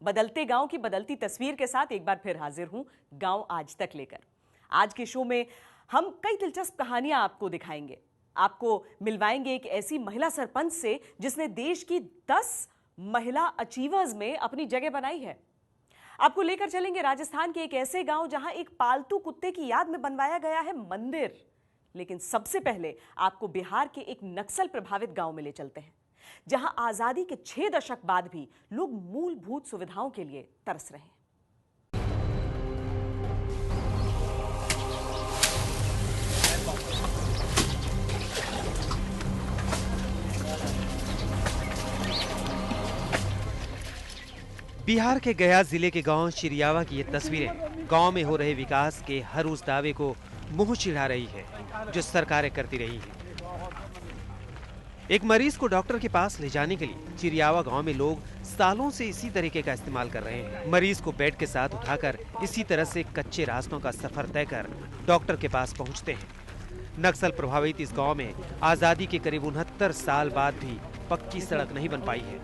बदलते गांव की बदलती तस्वीर के साथ एक बार फिर हाजिर हूं गांव आज तक लेकर। आज के शो में हम कई दिलचस्प कहानियां आपको दिखाएंगे। आपको मिलवाएंगे एक ऐसी महिला सरपंच से जिसने देश की 10 महिला अचीवर्स में अपनी जगह बनाई है। आपको लेकर चलेंगे राजस्थान के एक ऐसे गांव जहां एक पालतू कुत्ते की याद में बनवाया गया है मंदिर। लेकिन सबसे पहले आपको बिहार के एक नक्सल प्रभावित गांव में ले चलते हैं, जहां आजादी के 6 दशक बाद भी लोग मूलभूत सुविधाओं के लिए तरस रहे हैं। बिहार के गया जिले के गांव चिरियावा की ये तस्वीरें गांव में हो रहे विकास के हर उस दावे को मुंह चिढ़ा रही है जो सरकारें करती रही हैं। एक मरीज को डॉक्टर के पास ले जाने के लिए चिरियावा गांव में लोग सालों से इसी तरीके का इस्तेमाल कर रहे हैं। मरीज को बेड के साथ उठाकर इसी तरह से कच्चे रास्तों का सफर तय कर डॉक्टर के पास पहुंचते हैं। नक्सल प्रभावित इस गांव में आजादी के करीब 69 साल बाद भी पक्की सड़क नहीं बन पाई है।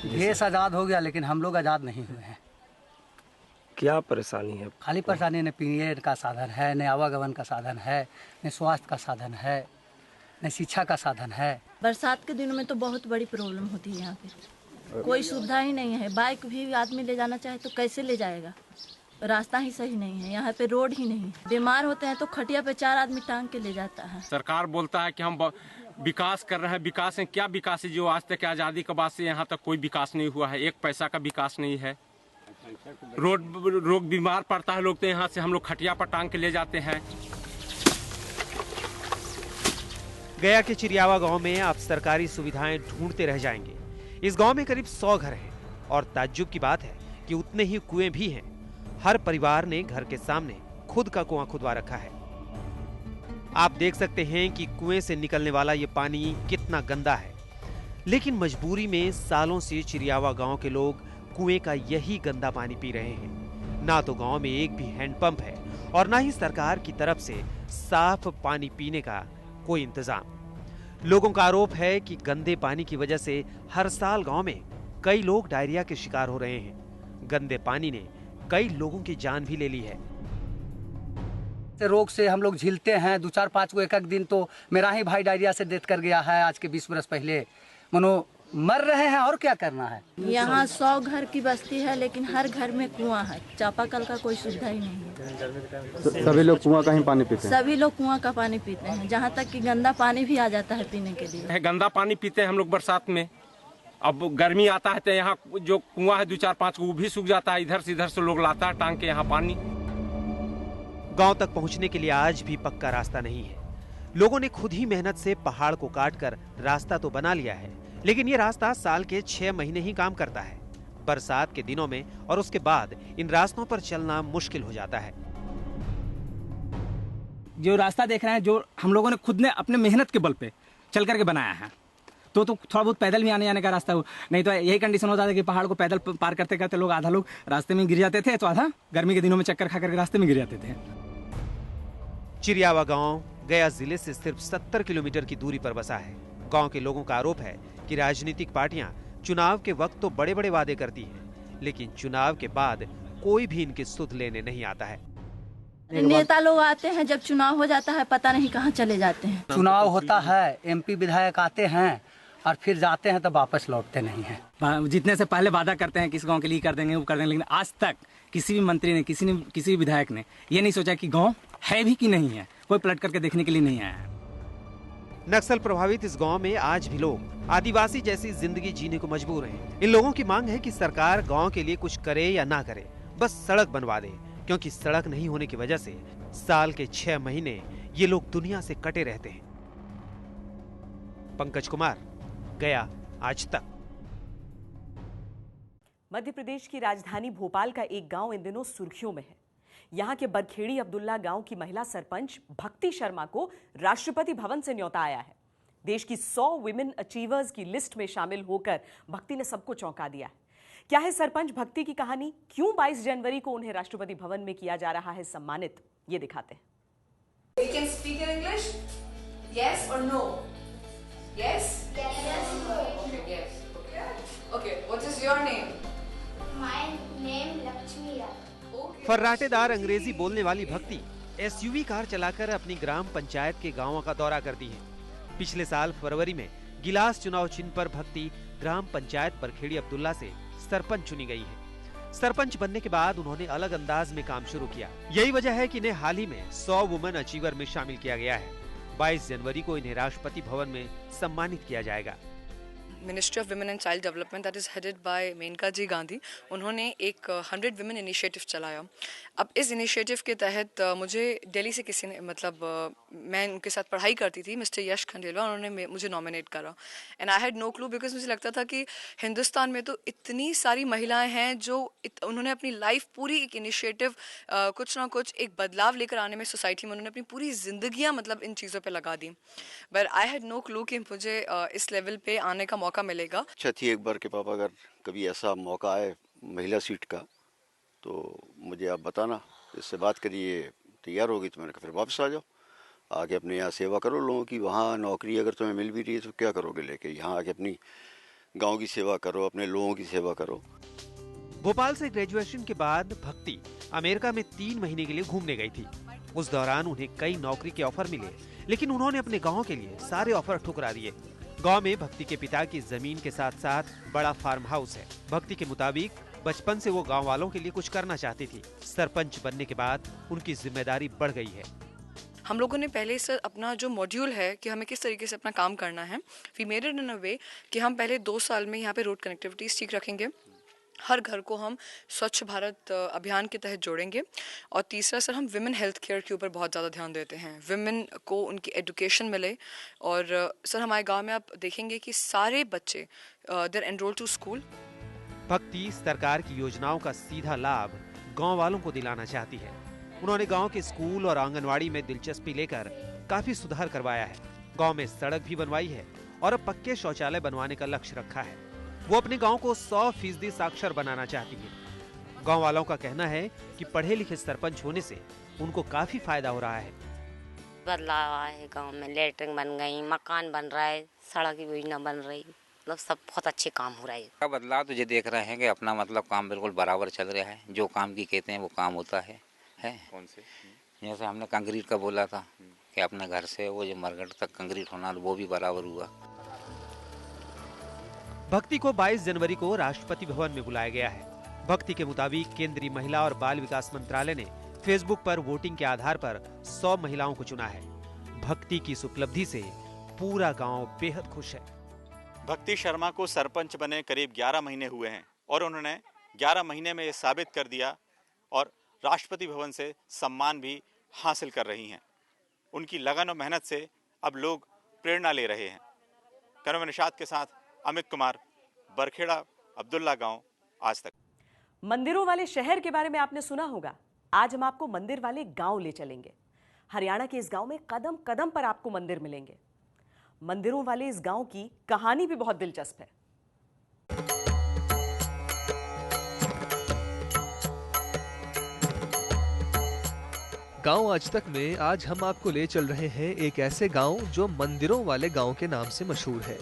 देश आजाद हो गया लेकिन हम लोग आजाद नहीं हुए हैं। क्या परेशानी है? खाली परेशानी, न पीने का साधन है, न आवागमन का साधन है, न स्वास्थ्य का साधन है, न शिक्षा का साधन है। बरसात के दिनों में तो बहुत बड़ी प्रॉब्लम होती है। यहाँ पे कोई सुविधा ही नहीं है। बाइक भी आदमी ले जाना चाहे तो कैसे ले जाएगा? रास्ता ही सही नहीं है, यहाँ पे रोड ही नहीं है। बीमार होते हैं तो खटिया पे 4 आदमी टांग के ले जाता है। सरकार बोलता है कि हम विकास कर रहे हैं। विकास है क्या? विकास है जो आज तक आजादी के बाद से यहाँ तक कोई विकास नहीं हुआ है। 1 पैसा का विकास नहीं है। रोग बीमार पड़ता है लोग तो यहाँ से हम लोग खटिया पर टांग के ले जाते हैं। गया के चिरियावा गांव में आप सरकारी सुविधाएं ढूंढते रह जाएंगे। इस गांव में करीब 100 घर हैं और ताज्जुब की बात है कि उतने ही कुएं भी हैं। हर परिवार ने घर के सामने खुद का कुआं खुदवा रखा है। आप देख सकते हैं कि कुएं से निकलने वाला ये पानी कितना गंदा है, लेकिन मजबूरी में सालों से चिरियावा गांव के लोग कुएं का यही गंदा पानी पी रहे हैं। ना तो गांव में एक भी हैंडपंप है और ना ही सरकार की तरफ से साफ पानी पीने का कोई इंतजाम। लोगों का आरोप है कि गंदे पानी की वजह से हर साल गांव में कई लोग डायरिया के शिकार हो रहे हैं। गंदे पानी ने कई लोगों की जान भी ले ली है। रोग से हम लोग झिलते हैं। 2-4-5 को एक दिन तो मेरा ही भाई डायरिया से डेथ कर गया है आज के 20 वर्ष पहले। मनो मर रहे हैं और क्या करना है। यहाँ 100 घर की बस्ती है लेकिन हर घर में कुआं है। चापाकल का कोई सुविधा ही नहीं है। सभी लोग कुआं का ही पानी पीते हैं। सभी लोग कुआं का पानी पीते हैं, जहाँ तक कि गंदा पानी भी आ जाता है पीने के लिए। गंदा पानी पीते हैं हम लोग बरसात में। अब गर्मी आता है तो यहाँ जो कुआं है 2-4-5 को वो भी सूख जाता है। इधर से लोग लाता है टांग के यहाँ पानी। गांव तक पहुंचने के लिए आज भी पक्का रास्ता नहीं है। लोगों ने खुद ही मेहनत से पहाड़ को काटकर रास्ता तो बना लिया है, लेकिन ये रास्ता साल के 6 महीने ही काम करता है। बरसात के दिनों में और उसके बाद इन रास्तों पर चलना मुश्किल हो जाता है। जो रास्ता देख रहे हैं, जो हम लोगों ने खुद ने अपने मेहनत के बल पे चल करके बनाया है, तो थोड़ा बहुत पैदल भी आने जाने का रास्ता हो। नहीं तो यही कंडीशन होता था कि पहाड़ को पैदल पार करते करते लोग आधा लोग रास्ते में गिर जाते थे, तो आधा गर्मी के दिनों में चक्कर खा करके रास्ते में गिर जाते थे। चिरियावा गांव गया जिले से सिर्फ 70 किलोमीटर की दूरी पर बसा है। गांव के लोगों का आरोप है कि राजनीतिक पार्टियां चुनाव के वक्त तो बड़े बड़े वादे करती हैं, लेकिन चुनाव के बाद कोई भी इनकी सुध लेने नहीं आता है। नेता लोग आते हैं, जब चुनाव हो जाता है पता नहीं कहाँ चले जाते हैं। चुनाव होता है, MP विधायक आते हैं और फिर जाते हैं तो वापस लौटते नहीं हैं। जितने से पहले वादा करते हैं कि इस गांव के लिए कर देंगे, वो कर देंगे, लेकिन आज तक किसी भी मंत्री ने, किसी भी विधायक ने ये नहीं सोचा कि गांव है भी कि नहीं है। कोई पलट करके देखने के लिए नहीं आया है। नक्सल प्रभावित इस गांव में आज भी लोग आदिवासी जैसी जिंदगी जीने को मजबूर हैं। इन लोगों की मांग है कि सरकार गांव के लिए कुछ करे या ना करे, बस सड़क बनवा दे, क्योंकि सड़क नहीं होने की वजह से साल के 6 महीने ये लोग दुनिया से कटे रहते हैं। पंकज कुमार, गया आज तक। मध्य प्रदेश की राजधानी भोपाल का एक गांव इन दिनों सुर्खियों में है। यहां के बरखेड़ी अब्दुल्ला गांव की महिला सरपंच भक्ति शर्मा को राष्ट्रपति भवन से न्योता आया है। देश की 100 विमेन अचीवर्स की लिस्ट में शामिल होकर भक्ति ने सबको चौंका दिया है। क्या है सरपंच भक्ति की कहानी? क्यों 22 जनवरी को उन्हें राष्ट्रपति भवन में किया जा रहा है सम्मानित? ये दिखाते हैं। You can speak in English? Yes or no? Yes? Yes. Yes. Okay. Okay, what is your name? My name Lakshmi Rai. Okay. फर्राटेदार अंग्रेजी बोलने वाली भक्ति एसयूवी कार चलाकर अपनी ग्राम पंचायत के गांवों का दौरा करती है। पिछले साल फरवरी में गिलास चुनाव चिन्ह पर भक्ति ग्राम पंचायत बरखेड़ी अब्दुल्ला से सरपंच चुनी गई है। सरपंच बनने के बाद उन्होंने अलग अंदाज में काम शुरू किया। यही वजह है कि इन्हें हाल ही में 100 वुमेन अचीवर में शामिल किया गया है। 22 जनवरी को इन्हें राष्ट्रपति भवन में सम्मानित किया जाएगा। Ministry of women and child development that is headed by Maneka ji Gandhi, उन्होंने एक 100 विमेन इनिशिएटिव चलाया। अब इस इनिशिएटिव के तहत मुझे दिल्ली से किसी ने मैं उनके साथ पढ़ाई करती थी, मिस्टर यश खंडेलवा, उन्होंने मुझे नॉमिनेट करा। And I had no clue because मुझे लगता था कि हिंदुस्तान में तो इतनी सारी महिलाएं हैं जो उन्होंने अपनी लाइफ पूरी एक इनिशिएटिव कुछ ना कुछ एक बदलाव लेकर आने में सोसाइटी में उन्होंने अपनी पूरी जिंदगियाँ इन चीज़ों पर लगा दी। But I had no clue कि मुझे इस लेवल पे आने का मौका मिलेगा। अच्छा थी एक बार के पापा अगर कभी ऐसा मौका आए महिला सीट का तो मुझे आप बताना, इससे बात करिए, तैयार होगी तो मैंने कहा फिर वापस आ जाओ, आके अपने यहाँ सेवा करो लोगों की। वहाँ नौकरी अगर तुम्हें मिल भी रही है तो क्या करोगे लेके, यहाँ आके अपनी गांव की सेवा करो, अपने लोगों की सेवा करो। भोपाल से ग्रेजुएशन के बाद भक्ति अमेरिका में 3 महीने के लिए घूमने गई थी। उस दौरान उन्हें कई नौकरी के ऑफर मिले, लेकिन उन्होंने अपने गाँव के लिए सारे ऑफर ठुकरा दिए। गांव में भक्ति के पिता की जमीन के साथ साथ बड़ा फार्म हाउस है। भक्ति के मुताबिक बचपन से वो गांव वालों के लिए कुछ करना चाहती थी। सरपंच बनने के बाद उनकी जिम्मेदारी बढ़ गई है। हम लोगों ने पहले से अपना जो मॉड्यूल है कि हमें किस तरीके से अपना काम करना है, वी मेड इट इन अ वे कि हम पहले 2 साल में यहाँ पे रोड कनेक्टिविटी ठीक रखेंगे, हर घर को हम स्वच्छ भारत अभियान के तहत जोड़ेंगे। और तीसरा सर, हम विमेन हेल्थ केयर के ऊपर बहुत ज़्यादा ध्यान देते हैं, विमेन को उनकी एजुकेशन मिले। और सर हमारे गांव में आप देखेंगे कि सारे बच्चे देर एनरोल टू स्कूल। भक्ति सरकार की योजनाओं का सीधा लाभ गांव वालों को दिलाना चाहती है। उन्होंने गांव के स्कूल और आंगनवाड़ी में दिलचस्पी लेकर काफी सुधार करवाया है। गांव में सड़क भी बनवाई है और अब पक्के शौचालय बनवाने का लक्ष्य रखा है। वो अपने गांव को 100% साक्षर बनाना चाहती है। गांव वालों का कहना है कि पढ़े लिखे सरपंच होने से उनको काफी फायदा हो रहा है। बदलाव आया है गांव में, लेटरिन बन गई, मकान बन रहा है, सड़क की योजना बन रही, सब बहुत अच्छे काम हो रहा है। बदलाव तो ये देख रहे हैं कि अपना काम बिल्कुल बराबर चल रहा है। जो काम की कहते हैं वो काम होता है। कौन से? जैसे हमने कंक्रीट का बोला था कि अपने घर से वो जो मरघट तक कंक्रीट होना, वो भी बराबर हुआ। भक्ति को 22 जनवरी को राष्ट्रपति भवन में बुलाया गया है। भक्ति के मुताबिक केंद्रीय महिला और बाल विकास मंत्रालय ने फेसबुक पर वोटिंग के आधार पर 100 महिलाओं को चुना है। भक्ति की इस उपलब्धि से पूरा गांव बेहद खुश है। भक्ति शर्मा को सरपंच बने करीब 11 महीने हुए हैं और उन्होंने 11 महीने में ये साबित कर दिया और राष्ट्रपति भवन से सम्मान भी हासिल कर रही हैं। उनकी लगन और मेहनत से अब लोग प्रेरणा ले रहे हैं। कैमरामैन निशात के साथ अमित कुमार, बरखेड़ा अब्दुल्ला गांव, आज तक। मंदिरों वाले शहर के बारे में आपने सुना होगा। आज हम आपको मंदिर वाले गांव ले चलेंगे। हरियाणा के इस गांव में कदम कदम पर आपको मंदिर मिलेंगे। मंदिरों वाले इस गांव की कहानी भी बहुत दिलचस्प है। गांव आज तक में आज हम आपको ले चल रहे हैं एक ऐसे गांव जो मंदिरों वाले गांव के नाम से मशहूर है।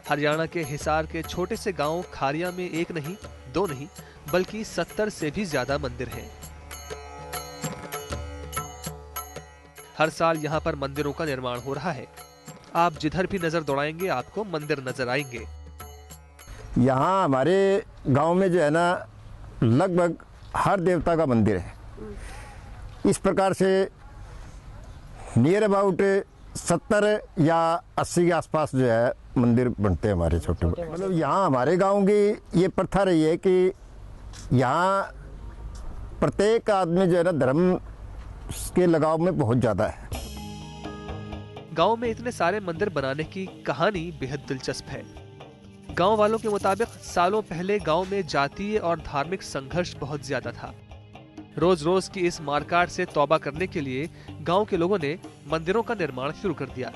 हरियाणा के हिसार के छोटे से गांव खारिया में 1 नहीं 2 नहीं बल्कि 70 से भी ज्यादा मंदिर हैं। हर साल यहाँ पर मंदिरों का निर्माण हो रहा है। आप जिधर भी नजर दौड़ाएंगे आपको मंदिर नजर आएंगे। यहाँ हमारे गांव में जो है ना, लगभग हर देवता का मंदिर है। इस प्रकार से नियर अबाउट 70 या 80 के आसपास जो है मंदिर बनते हैं हमारे छोटे। मतलब यहाँ हमारे गांव की ये प्रथा रही है कि यहाँ प्रत्येक आदमी जो है ना धर्म के लगाव में बहुत ज्यादा है। गांव में इतने सारे मंदिर बनाने की कहानी बेहद दिलचस्प है। गांव वालों के मुताबिक सालों पहले गांव में जातीय और धार्मिक संघर्ष बहुत ज्यादा था। रोज रोज की इस मारकाट से तौबा करने के लिए गांव के लोगों ने मंदिरों का निर्माण शुरू कर दिया।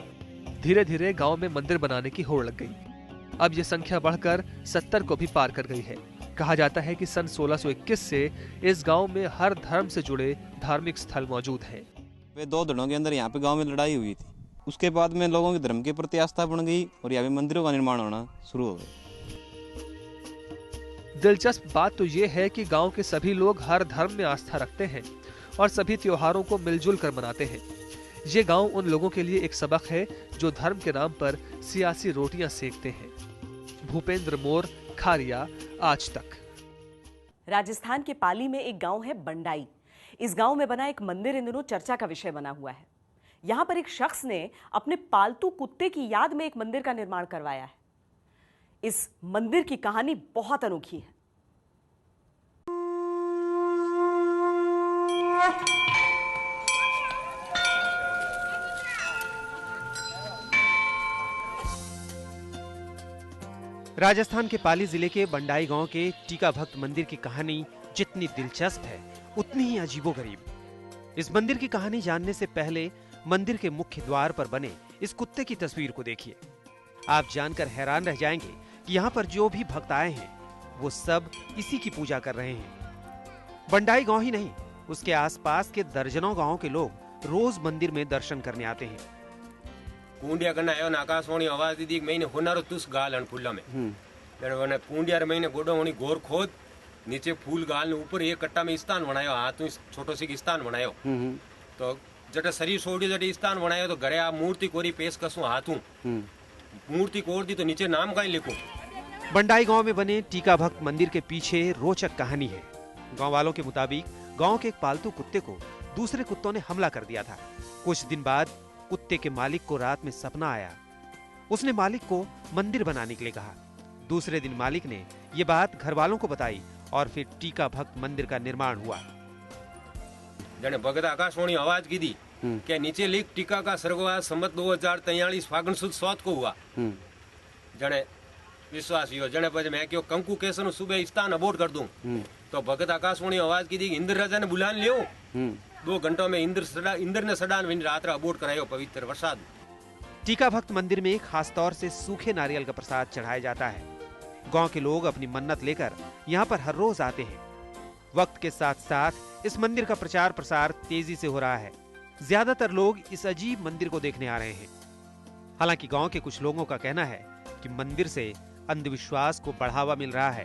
धीरे धीरे गांव में मंदिर बनाने की होड़ लग गई। अब ये संख्या बढ़कर 70 को भी पार कर गई है। कहा जाता है कि सन 1621 से इस गांव में हर धर्म से जुड़े धार्मिक स्थल मौजूद हैं। वे 2 धड़ों के अंदर यहाँ पे गांव में लड़ाई हुई थी। उसके बाद में लोगों के धर्म के प्रति आस्था बढ़ गई और यहाँ पे मंदिरों का निर्माण होना शुरू हो गया। दिलचस्प बात तो ये है कि गांव के सभी लोग हर धर्म में आस्था रखते हैं और सभी त्योहारों को मिलजुल कर मनाते हैं। ये गांव उन लोगों के लिए एक सबक है जो धर्म के नाम पर सियासी रोटियां सेकते हैं। भूपेंद्र मोर, खारिया, आज तक। राजस्थान के पाली में एक गांव है बंडाई। इस गांव में बना एक मंदिर इन दिनों चर्चा का विषय बना हुआ है। यहां पर एक शख्स ने अपने पालतू कुत्ते की याद में एक मंदिर का निर्माण करवाया है। इस मंदिर की कहानी बहुत अनोखी है। राजस्थान के पाली जिले के बंडाई गांव के टीका भक्त मंदिर की कहानी जितनी दिलचस्प है उतनी ही अजीबोगरीब। इस मंदिर की कहानी जानने से पहले मंदिर के मुख्य द्वार पर बने इस कुत्ते की तस्वीर को देखिए। आप जानकर हैरान रह जाएंगे कि यहाँ पर जो भी भक्त आए हैं वो सब इसी की पूजा कर रहे हैं। बंडाई गांव ही नहीं, उसके आसपास के दर्जनों गांवों के लोग रोज मंदिर में दर्शन करने आते हैं। कुंडिया करना है आकाशवाणी आवाज दी मैंने होनारो तुस गाल अन फूला में मैंने कुंडिया रे मैंने गोडो होनी गोर खोद नीचे फूल गाल ने ऊपर एक कट्टा में स्थान बनायो हाथ में छोटो सी स्थान बनायो तो जटे शरीर छोड़ी जटे स्थान बनायो तो घरे आ मूर्ति कोरी पेश कसू हाथू मूर्ति कोर दी तो नीचे नाम का ही लिखो। बंडाई गांव में बने टीका भक्त मंदिर के पीछे रोचक कहानी है। गांव वालों के मुताबिक गांव के एक पालतू कुत्ते को दूसरे कुत्तों ने हमला कर दिया था। कुछ दिन बाद कुत्ते के मालिक को रात में सपना आया। उसने मालिक को मंदिर बनाने के लिए कहा। दूसरे दिन मालिक ने ये बात घर वालों को बताई और फिर टीका भक्त मंदिर का निर्माण हुआ। जने भगत आकाशवाणी आवाज की दी कि नीचे लिख टीका का स्वर्गवास संवत 2043 फागुन सुद 7 को हुआ। जने विश्वास यो जने पर मैं क्यों कंकु केसन सुबह स्थान अबोर्ड कर दूं तो भगत आकाशवाणी आवाज की दी इंद्र राजा ने बुला लियो 2 घंटों में इंद्र ने सडान रात अबोर्ड करायो पवित्र प्रसाद। टीका भक्त मंदिर में खास तौर से सूखे नारियल का प्रसाद चढ़ाया जाता है। गांव के लोग अपनी मन्नत लेकर यहाँ पर हर रोज आते हैं। वक्त के साथ साथ इस मंदिर का प्रचार प्रसार तेजी से हो रहा है। ज्यादातर लोग इस अजीब मंदिर को देखने आ रहे हैं। हालांकि गांव के कुछ लोगों का कहना है कि मंदिर से अंधविश्वास को बढ़ावा मिल रहा है।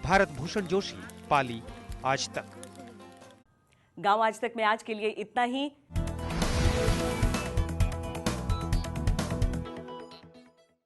भारत भूषण जोशी, पाली, आज तक। गांव आज तक में आज के लिए इतना ही।